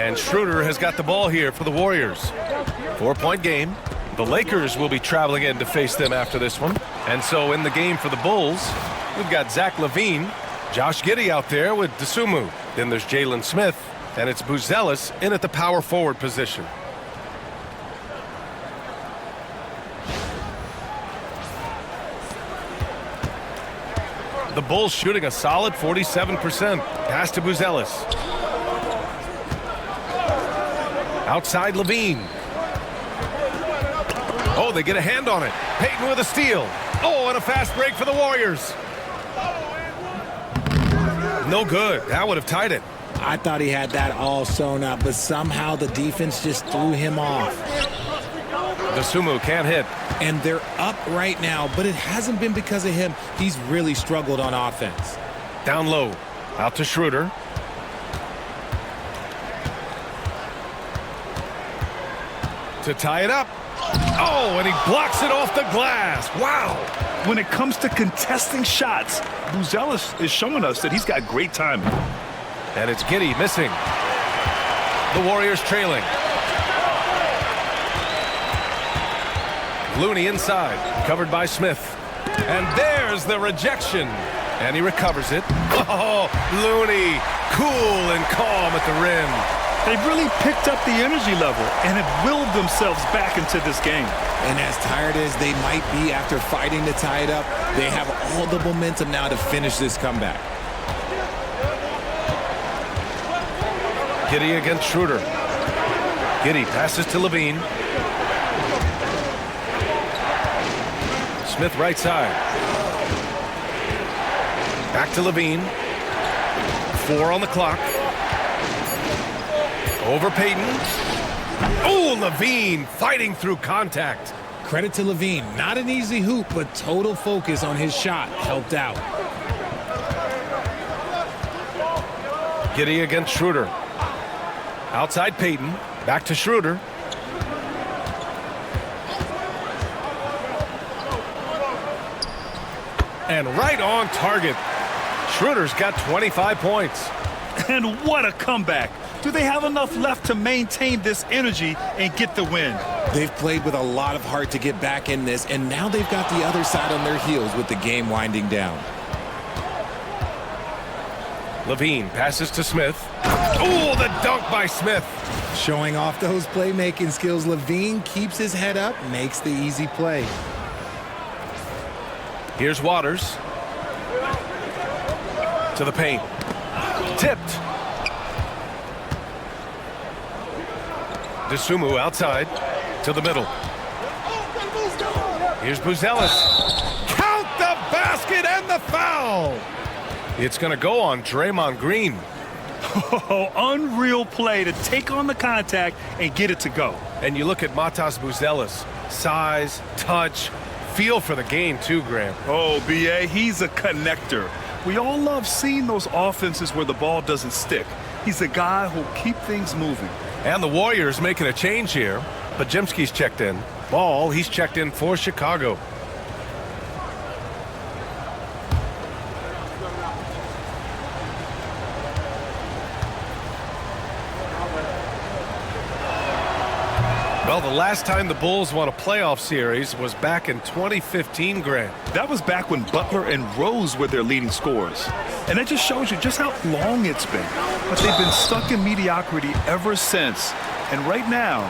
And Schroeder has got the ball here for the Warriors. 4-point game. The Lakers will be traveling in to face them after this one. And so in the game for the Bulls, we've got Zach LaVine, Josh Giddey out there with Dosunmu. Then there's Jalen Smith, and it's Buzelis in at the power forward position. The Bulls shooting a solid 47%. Pass to Buzelis. Outside LaVine. Oh, they get a hand on it. Payton with a steal. Oh, and a fast break for the Warriors. No good. That would have tied it. I thought he had that all sewn up, but somehow the defense just threw him off. Dosunmu can't hit. And they're up right now, but it hasn't been because of him. He's really struggled on offense. Down low. Out to Schroeder. To tie it up. Oh, and he blocks it off the glass. Wow. When it comes to contesting shots, Buzelis is showing us that he's got great timing. And it's Giddey missing. The Warriors trailing. Looney inside, covered by Smith. And there's the rejection. And he recovers it. Oh, Looney, cool and calm at the rim. They've really picked up the energy level and have willed themselves back into this game. And as tired as they might be after fighting to tie it up, they have all the momentum now to finish this comeback. Giddey against Schroeder. Giddey passes to LaVine. Smith right side. Back to LaVine. 4 on the clock. Over Payton. Oh, LaVine fighting through contact. Credit to LaVine. Not an easy hoop, but total focus on his shot helped out. Giddey against Schroeder. Outside Payton. Back to Schroeder. And right on target. Schroeder's got 25 points. And what a comeback. Do they have enough left to maintain this energy and get the win? They've played with a lot of heart to get back in this, and now they've got the other side on their heels with the game winding down. LaVine passes to Smith. Oh, the dunk by Smith. Showing off those playmaking skills, LaVine keeps his head up, makes the easy play. Here's Waters. To the paint. Tipped. Dosunmu outside to the middle. Here's Buzelis. Count the basket and the foul. It's going to go on Draymond Green. Oh, unreal play to take on the contact and get it to go. And you look at Matas Buzelis. Size, touch, feel for the game too, Graham. Oh, B.A., he's a connector. We all love seeing those offenses where the ball doesn't stick. He's a guy who'll keep things moving. And the Warriors making a change here. Bajemski's checked in. Ball, he's checked in for Chicago. Well, the last time the Bulls won a playoff series was back in 2015, Grant. That was back when Butler and Rose were their leading scorers. And that just shows you just how long it's been. But they've been stuck in mediocrity ever since. And right now,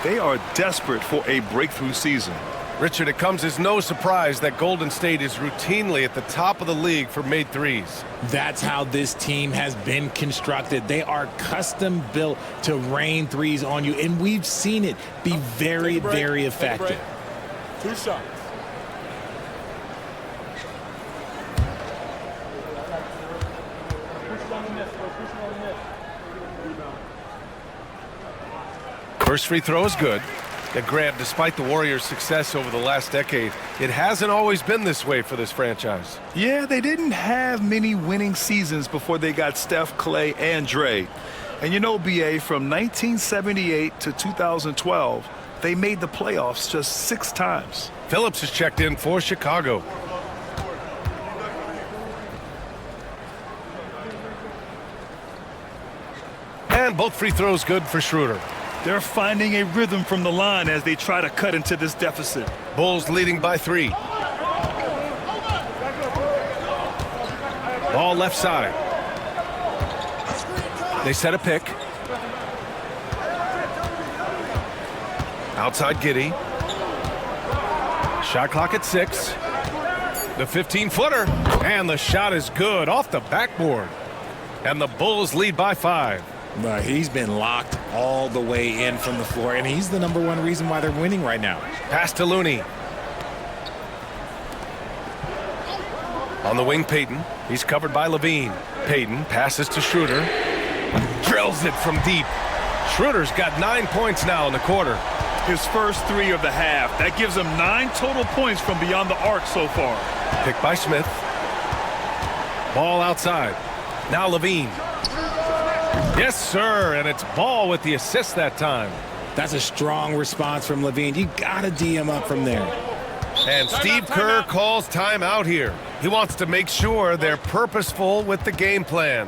they are desperate for a breakthrough season. Richard, it comes as no surprise that Golden State is routinely at the top of the league for made threes. That's how this team has been constructed. They are custom built to rain threes on you, and we've seen it be very, very effective. 2 shots. First free throw is good. And Grant, despite the Warriors' success over the last decade, it hasn't always been this way for this franchise. Yeah, they didn't have many winning seasons before they got Steph, Clay, and Dre. And you know, B.A., from 1978 to 2012, they made the playoffs just 6 times. Phillips has checked in for Chicago. And And both free throws good for Schroeder. They're finding a rhythm from the line as they try to cut into this deficit. Bulls leading by 3. Ball left side. They set a pick. Outside Giddey. Shot clock at 6. The 15-footer. And the shot is good off the backboard. And the Bulls lead by 5. But he's been locked all the way in from the floor, and he's the #1 reason why they're winning right now. Pass to Looney. On the wing, Payton. He's covered by Levine. Payton passes to Schroeder. Drills it from deep. Schroeder's got 9 points now in the quarter. His first 3 of the half. That gives him 9 total points from beyond the arc so far. Picked by Smith. Ball outside. Now Levine. Yes, sir, and it's Ball with the assist that time. That's a strong response from Levine. You got to D him up from there. And Steve Kerr calls timeout here. He wants to make sure they're purposeful with the game plan.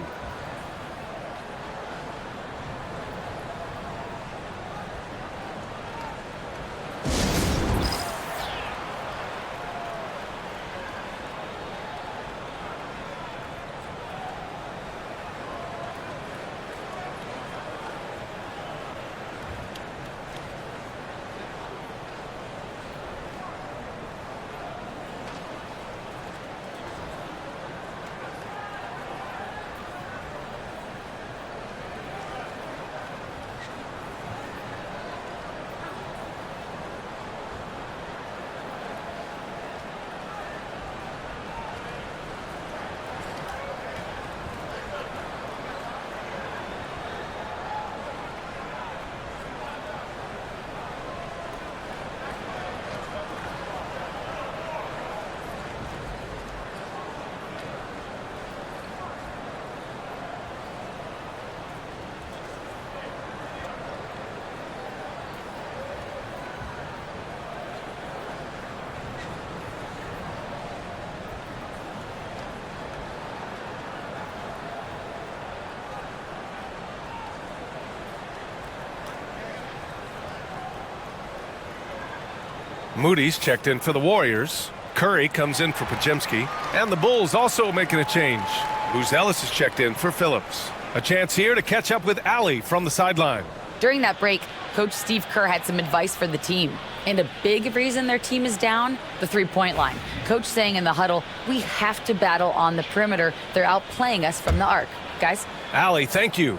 Moody's checked in for the Warriors. Curry comes in for Podziemski. And the Bulls also making a change. Booz Ellis is checked in for Phillips. A chance here to catch up with Allie from the sideline. During that break, Coach Steve Kerr had some advice for the team. And a big reason their team is down, the three-point line. Coach saying in the huddle, we have to battle on the perimeter. They're outplaying us from the arc. Guys? Allie, thank you.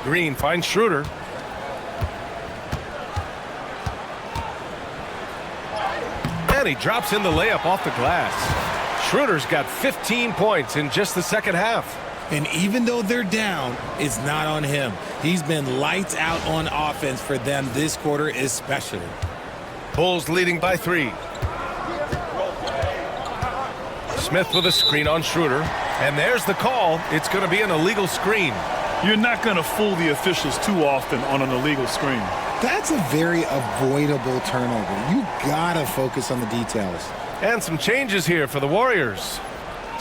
Green finds Schroeder. And he drops in the layup off the glass. Schroeder's got 15 points in just the second half. And even though they're down, it's not on him. He's been lights out on offense for them this quarter especially. Bulls leading by 3. Smith with a screen on Schroeder. And there's the call. It's going to be an illegal screen. You're not going to fool the officials too often on an illegal screen. That's a very avoidable turnover. You gotta focus on the details. And some changes here for the Warriors.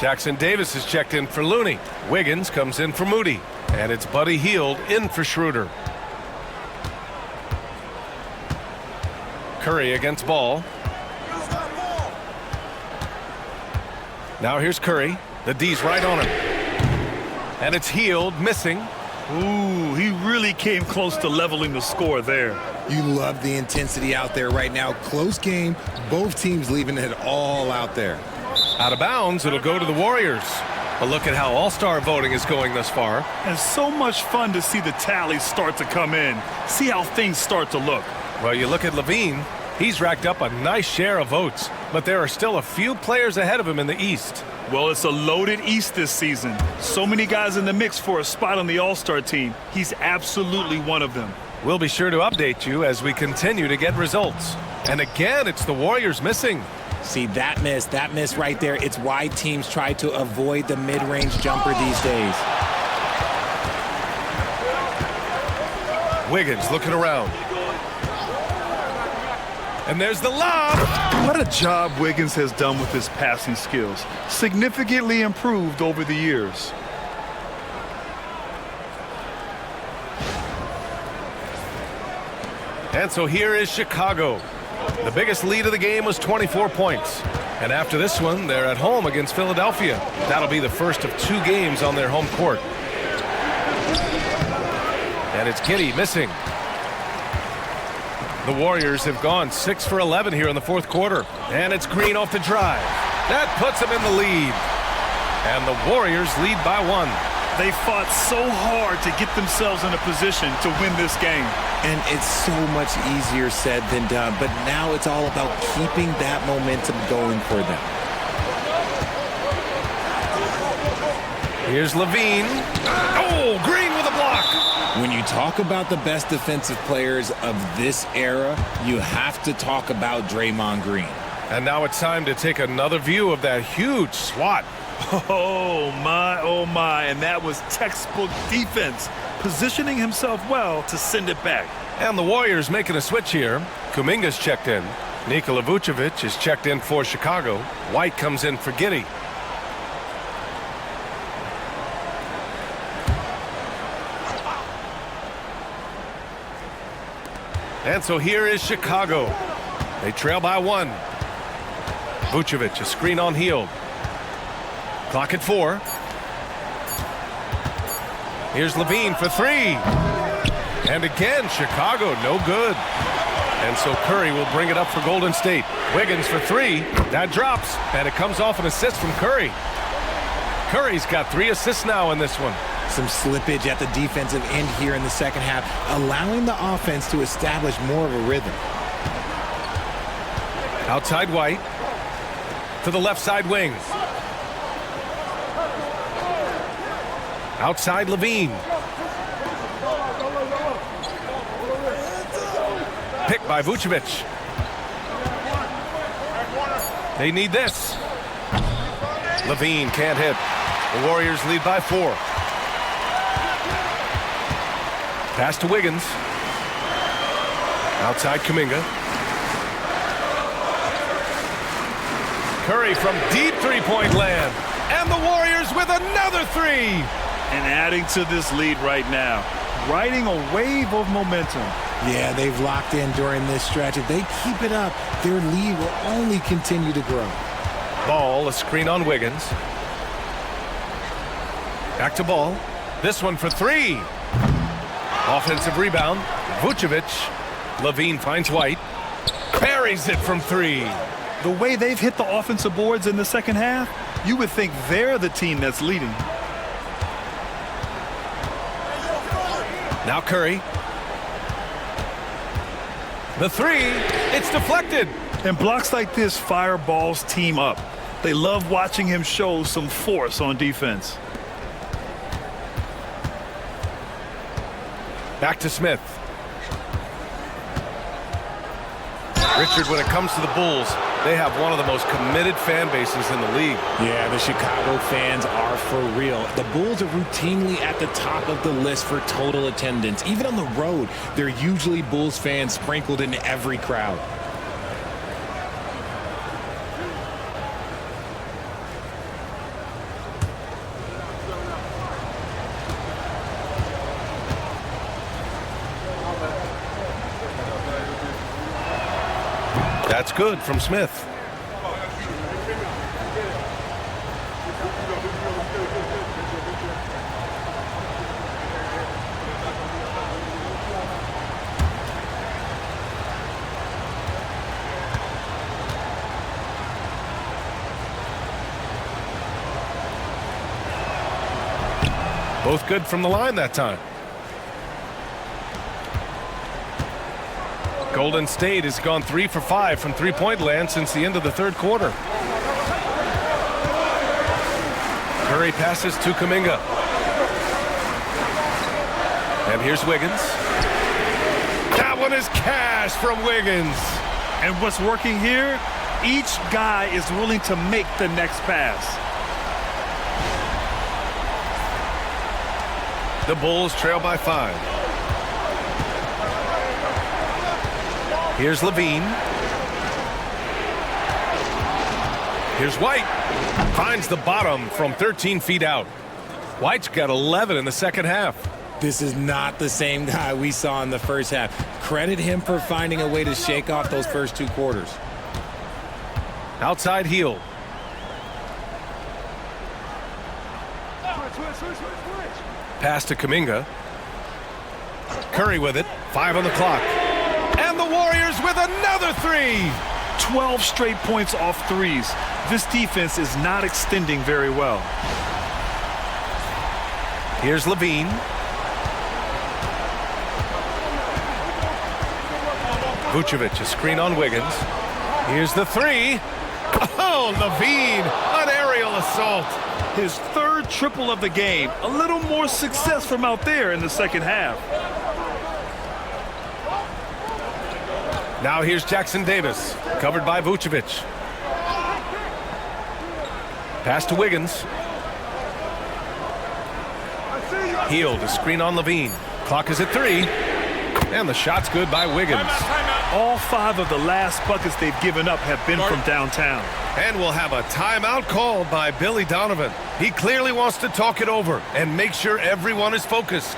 Jackson Davis is checked in for Looney. Wiggins comes in for Moody. And it's Buddy Hield in for Schroeder. Curry against Ball. Now here's Curry. The D's right on him. And it's Hield missing. Ooh, he really came close to leveling the score there. You love the intensity out there right now. Close game. Both teams leaving it all out there. Out of bounds, it'll go to the Warriors. A look at how all-star voting is going thus far. And so much fun to see the tallies start to come in. See how things start to look. Well, you look at Levine. He's racked up a nice share of votes. But there are still a few players ahead of him in the East. Well, it's a loaded East this season. So many guys in the mix for a spot on the All-Star team. He's absolutely one of them. We'll be sure to update you as we continue to get results. And again, it's the Warriors missing. See, that miss right there. It's why teams try to avoid the mid-range jumper these days. Wiggins looking around. And there's the lob. What a job Wiggins has done with his passing skills. Significantly improved over the years. And so here is Chicago. The biggest lead of the game was 24 points. And after this one, they're at home against Philadelphia. That'll be the first of 2 games on their home court. And it's Giddey missing. The Warriors have gone 6 for 11 here in the fourth quarter. And it's Green off the drive. That puts them in the lead. And the Warriors lead by 1. They fought so hard to get themselves in a position to win this game. And it's so much easier said than done, but now it's all about keeping that momentum going for them. Here's Levine. Oh, Green with a block. When you talk about the best defensive players of this era, you have to talk about Draymond Green. And now it's time to take another view of that huge swat. Oh my, and that was textbook defense, positioning himself well to send it back. And the Warriors making a switch here. Kuminga's checked in. Nikola Vucevic is checked in for Chicago. White comes in for Giddey. And so here is Chicago. They trail by 1. Vucevic, a screen on Hield. Clock at 4. Here's Levine for 3. And again, Chicago, no good. And so Curry will bring it up for Golden State. Wiggins for 3. That drops, and it comes off an assist from Curry. Curry's got 3 assists now in this one. Some slippage at the defensive end here in the second half, allowing the offense to establish more of a rhythm. Outside White. To the left side wing. Outside Levine. Picked by Vucevic. They need this. Levine can't hit. The Warriors lead by 4. Pass to Wiggins. Outside Kuminga. Curry from deep three-point land. And the Warriors with another 3. And adding to this lead right now, riding a wave of momentum. Yeah, they've locked in during this stretch. If they keep it up, their lead will only continue to grow. Ball, a screen on Wiggins. Back to Ball. This one for 3. Offensive rebound. Vucevic. Levine finds White. Buries it from 3. The way they've hit the offensive boards in the second half, you would think they're the team that's leading. Now Curry. The 3. It's deflected. And blocks like this fire Ball's team up. They love watching him show some force on defense. Back to Smith. Richard, when it comes to the Bulls, they have one of the most committed fan bases in the league. Yeah, the Chicago fans are for real. The Bulls are routinely at the top of the list for total attendance. Even on the road, they're usually Bulls fans sprinkled in every crowd. That's good from Smith. Both good from the line that time. Golden State has gone 3 for 5 from three-point land since the end of the third quarter. Curry passes to Kuminga. And here's Wiggins. That one is cash from Wiggins. And what's working here, each guy is willing to make the next pass. The Bulls trail by 5. Here's Levine. Here's White. Finds the bottom from 13 feet out. White's got 11 in the second half. This is not the same guy we saw in the first half. Credit him for finding a way to shake off those first 2 quarters. Outside heel. Pass to Kuminga. Curry with it. 5 on the clock. And the Warriors with another 3. 12 straight points off threes. This defense is not extending very well. Here's Levine. Vucevic, a screen on Wiggins. Here's the 3. Oh, Levine, an aerial assault. His 3rd triple of the game. A little more success from out there in the second half. Now here's Jackson Davis, covered by Vucevic. Pass to Wiggins. Healed, a screen on Levine. Clock is at 3. And the shot's good by Wiggins. All 5 of the last buckets they've given up have been from downtown. And we'll have a timeout called by Billy Donovan. He clearly wants to talk it over and make sure everyone is focused.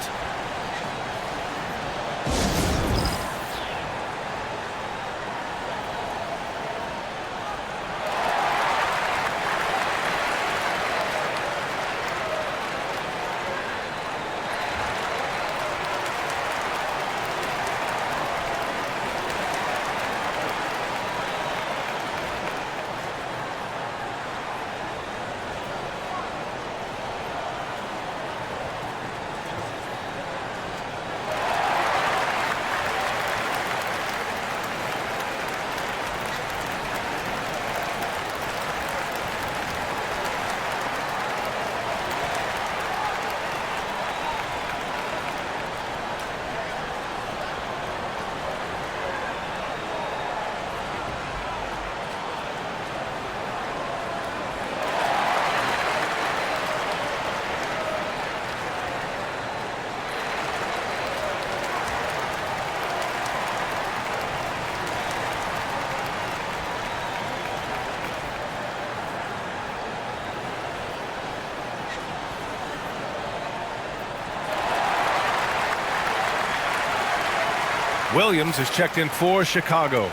Williams is checked in for Chicago.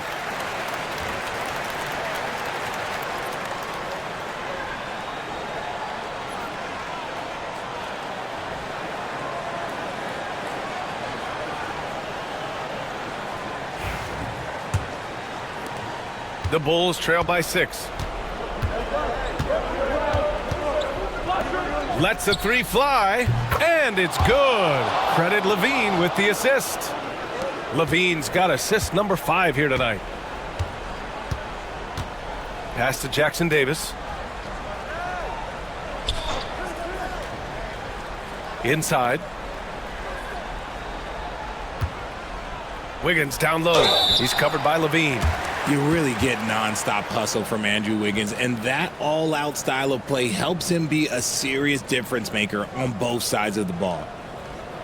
The Bulls trail by 6. Lets a 3 fly, and it's good. Credit Levine with the assist. Levine's got assist number 5 here tonight. Pass to Jackson Davis. Inside. Wiggins down low. He's covered by Levine. You really get nonstop hustle from Andrew Wiggins, and that all-out style of play helps him be a serious difference maker on both sides of the ball.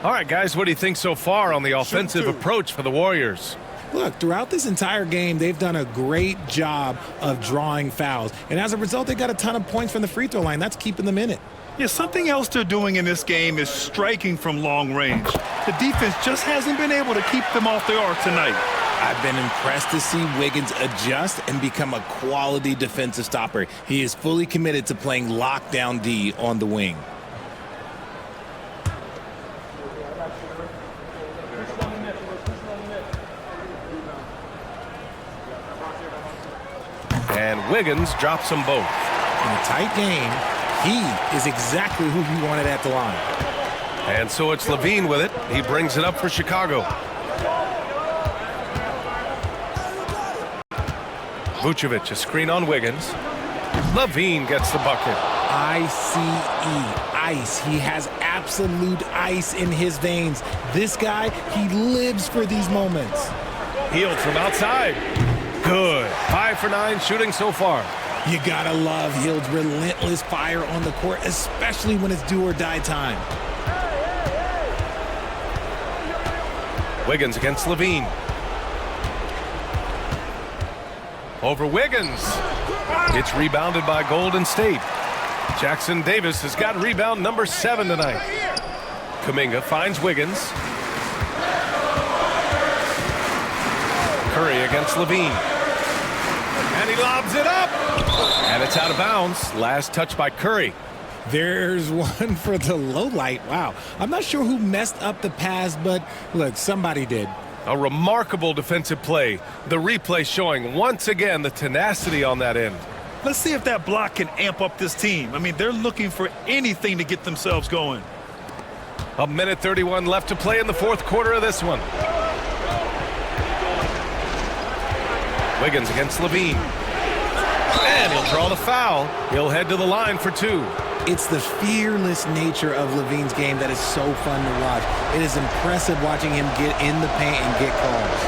All right, guys, what do you think so far on the offensive approach for the Warriors? Look, throughout this entire game, they've done a great job of drawing fouls. And as a result, they got a ton of points from the free throw line. That's keeping them in it. Yeah, something else they're doing in this game is striking from long range. The defense just hasn't been able to keep them off their arc tonight. I've been impressed to see Wiggins adjust and become a quality defensive stopper. He is fully committed to playing lockdown D on the wing. And Wiggins drops them both. In a tight game, he is exactly who you wanted at the line. And so it's Levine with it. He brings it up for Chicago. Vucevic, a screen on Wiggins. Levine gets the bucket. Ice. He has absolute ice in his veins. This guy, he lives for these moments. Healed from outside. Good. 5 for 9 shooting so far. You gotta love Hield's relentless fire on the court, especially when it's do or die time. Wiggins against Levine. Over Wiggins. It's rebounded by Golden State. Jackson Davis has got rebound number 7 tonight. Kuminga finds Wiggins. Curry against Levine. And he lobs it up. And it's out of bounds. Last touch by Curry. There's one for the low light. Wow. I'm not sure who messed up the pass, but look, somebody did. A remarkable defensive play. The replay showing once again the tenacity on that end. Let's see if that block can amp up this team. I mean, they're looking for anything to get themselves going. A minute 31 left to play in the fourth quarter of this one. Wiggins against Levine. And he'll draw the foul. He'll head to the line for two. It's the fearless nature of Levine's game that is so fun to watch. It is impressive watching him get in the paint and get calls.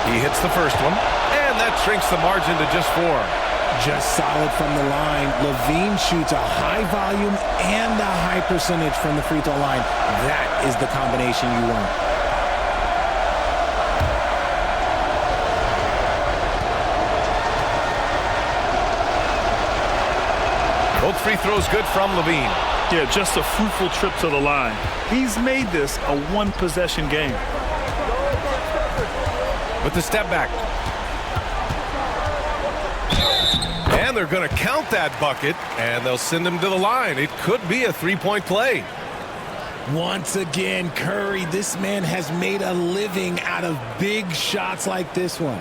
He hits the first one, and that shrinks the margin to just 4. Just solid from the line. Levine shoots a high volume and a high percentage from the free throw line. That is the combination you want. Both free throws good from Levine. Yeah, just a fruitful trip to the line. He's made this a one-possession game. With the step back. And they're going to count that bucket, and they'll send him to the line. It could be a three-point play. Once again, Curry, this man has made a living out of big shots like this one.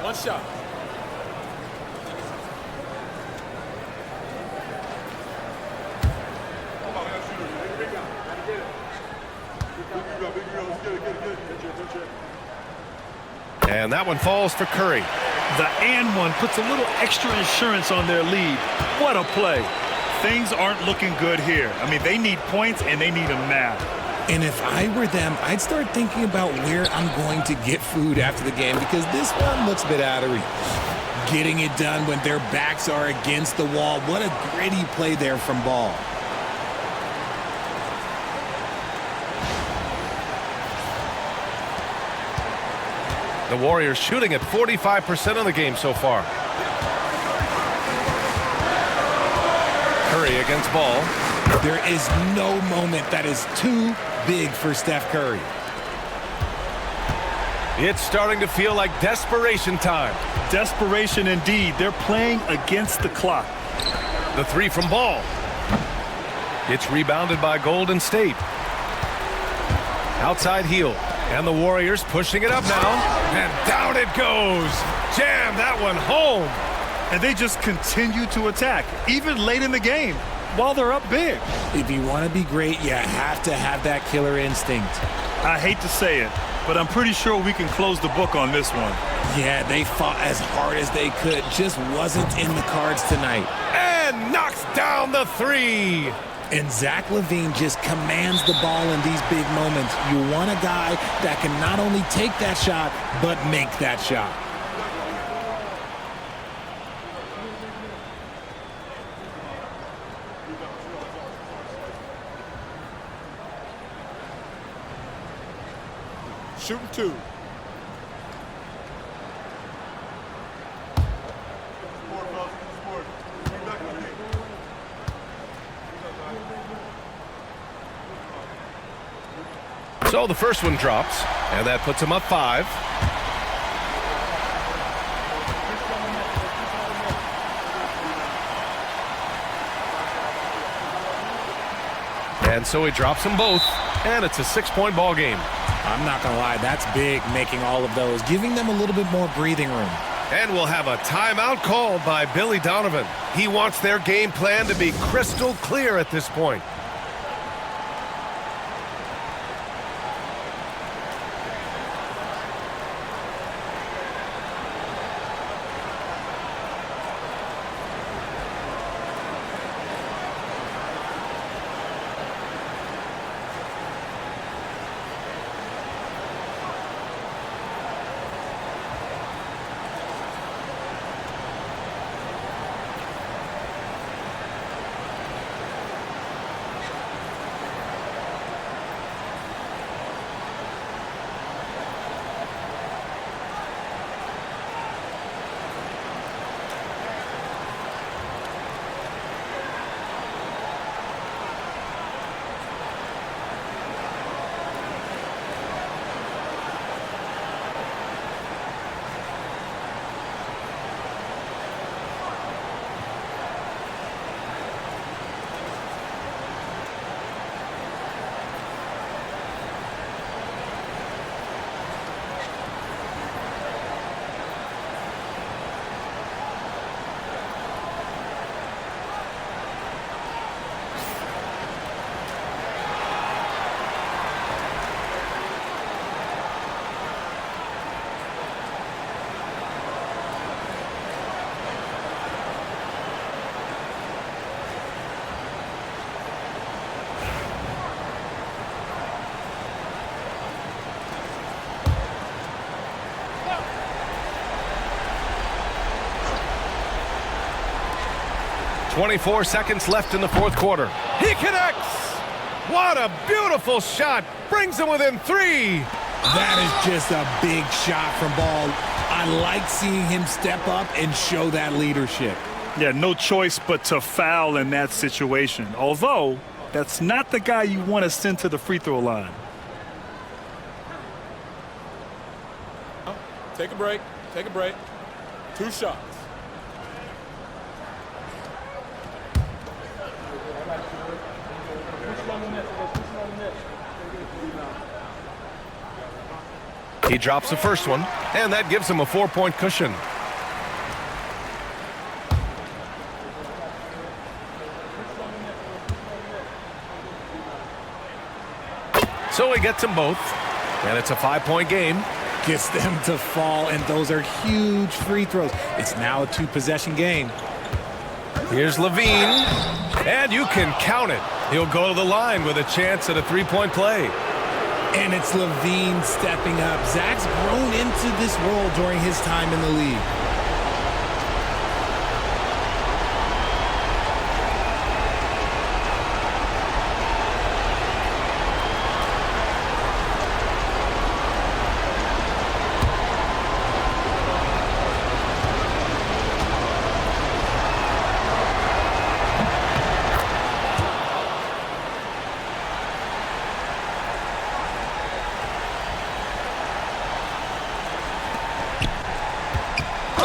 One shot. And that one falls for Curry. The and one puts a little extra insurance on their lead. What a play. Things aren't looking good here. I mean, they need points, and they need them now. And if I were them, I'd start thinking about where I'm going to get food after the game, because this one looks a bit out of reach. Getting it done when their backs are against the wall. What a gritty play there from Ball. The Warriors shooting at 45% of the game so far. Curry against Ball. There is no moment that is too big for Steph Curry. It's starting to feel like desperation time. Desperation indeed. They're playing against the clock. The three from Ball. It's rebounded by Golden State. Outside heel. And the Warriors pushing it up now. And down it goes. Jam that one home. And they just continue to attack, even late in the game, while they're up big. If you want to be great, you have to have that killer instinct. I hate to say it, but I'm pretty sure we can close the book on this one. Yeah, they fought as hard as they could. Just wasn't in the cards tonight. And knocks down the three. And Zach LaVine just commands the ball in these big moments. You want a guy that can not only take that shot, but make that shot. Shooting two. So the first one drops, and that puts him up 5. And so he drops them both, and it's a 6-point ball game. I'm not going to lie, that's big, making all of those, giving them a little bit more breathing room. And we'll have a timeout called by Billy Donovan. He wants their game plan to be crystal clear at this point. 24 seconds left in the fourth quarter. He connects! What a beautiful shot! Brings him within 3. That is just a big shot from Ball. I like seeing him step up and show that leadership. Yeah, no choice but to foul in that situation. Although, that's not the guy you want to send to the free throw line. Take a break. Take a break. 2 shots. He drops the first one, and that gives him a 4-point cushion. So he gets them both, and it's a 5-point game. Gets them to fall, and those are huge free throws. It's now a 2-possession game. Here's Levine, and you can count it. He'll go to the line with a chance at a 3-point play. And it's Levine stepping up. Zach's grown into this role during his time in the league.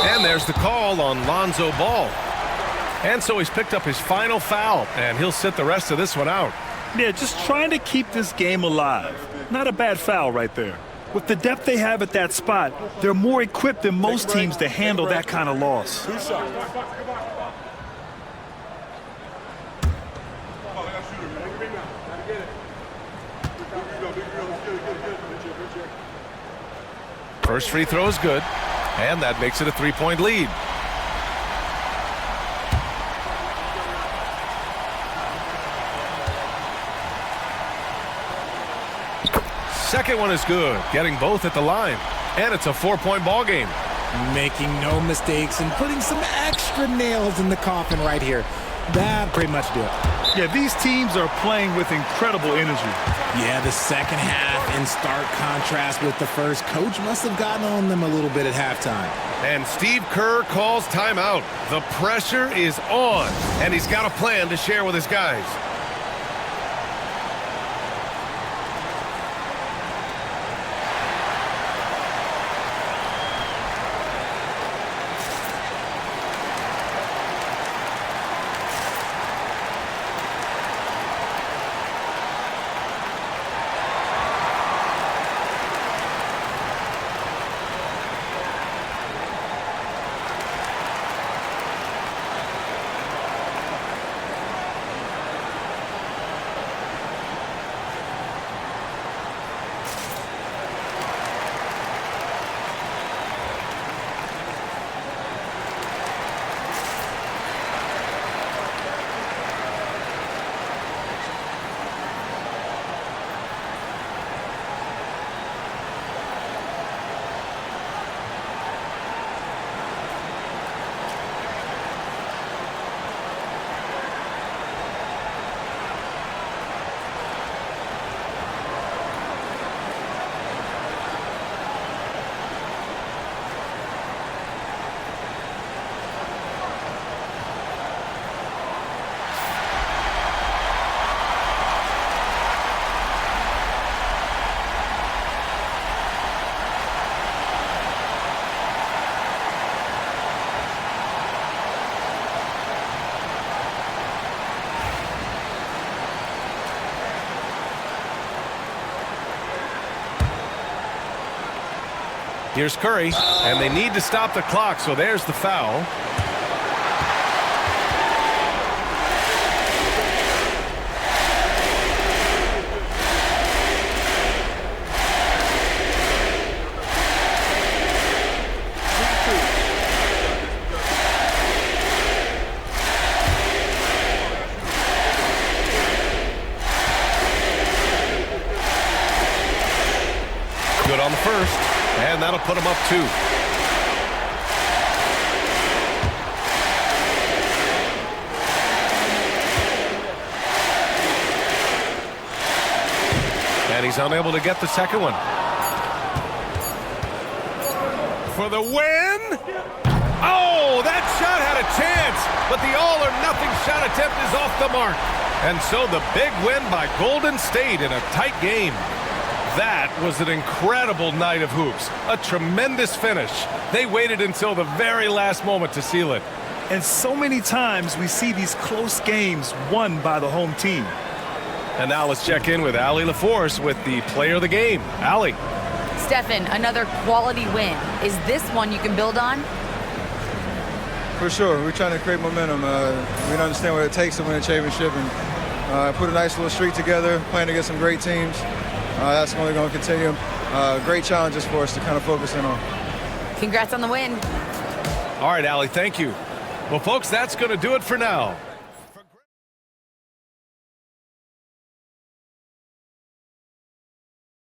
And there's the call on Lonzo Ball. And so he's picked up his final foul, and he'll sit the rest of this one out. Yeah, just trying to keep this game alive. Not a bad foul right there. With the depth they have at that spot, they're more equipped than most teams to handle that kind of loss. 2 shots. First free throw is good, and that makes it a 3-point lead. Second one is good, getting both at the line, and it's a 4-point ball game. Making no mistakes and putting some extra nails in the coffin right here. That pretty much do it. Yeah, these teams are playing with incredible energy. Yeah, the second half in stark contrast with the first. Coach must have gotten on them a little bit at halftime. And Steve Kerr calls timeout. The pressure is on, and he's got a plan to share with his guys. Here's Curry, and they need to stop the clock, so there's the foul. Good on the first. And that'll put him up 2. he's unable to get the second one. For the win! Oh, that shot had a chance, but the all-or-nothing shot attempt is off the mark. And so the big win by Golden State in a tight game. That was an incredible night of hoops. A tremendous finish. They waited until the very last moment to seal it. And so many times we see these close games won by the home team. And now let's check in with Allie LaForce with the player of the game. Allie. Stefan, another quality win. Is this one you can build on? For sure. We're trying to create momentum. We understand what it takes to win a championship and put a nice little streak together, playing against some great teams. That's only going to continue. Great challenges for us to kind of focus in on. Congrats on the win. All right, Allie, thank you. Well, folks, that's going to do it for now.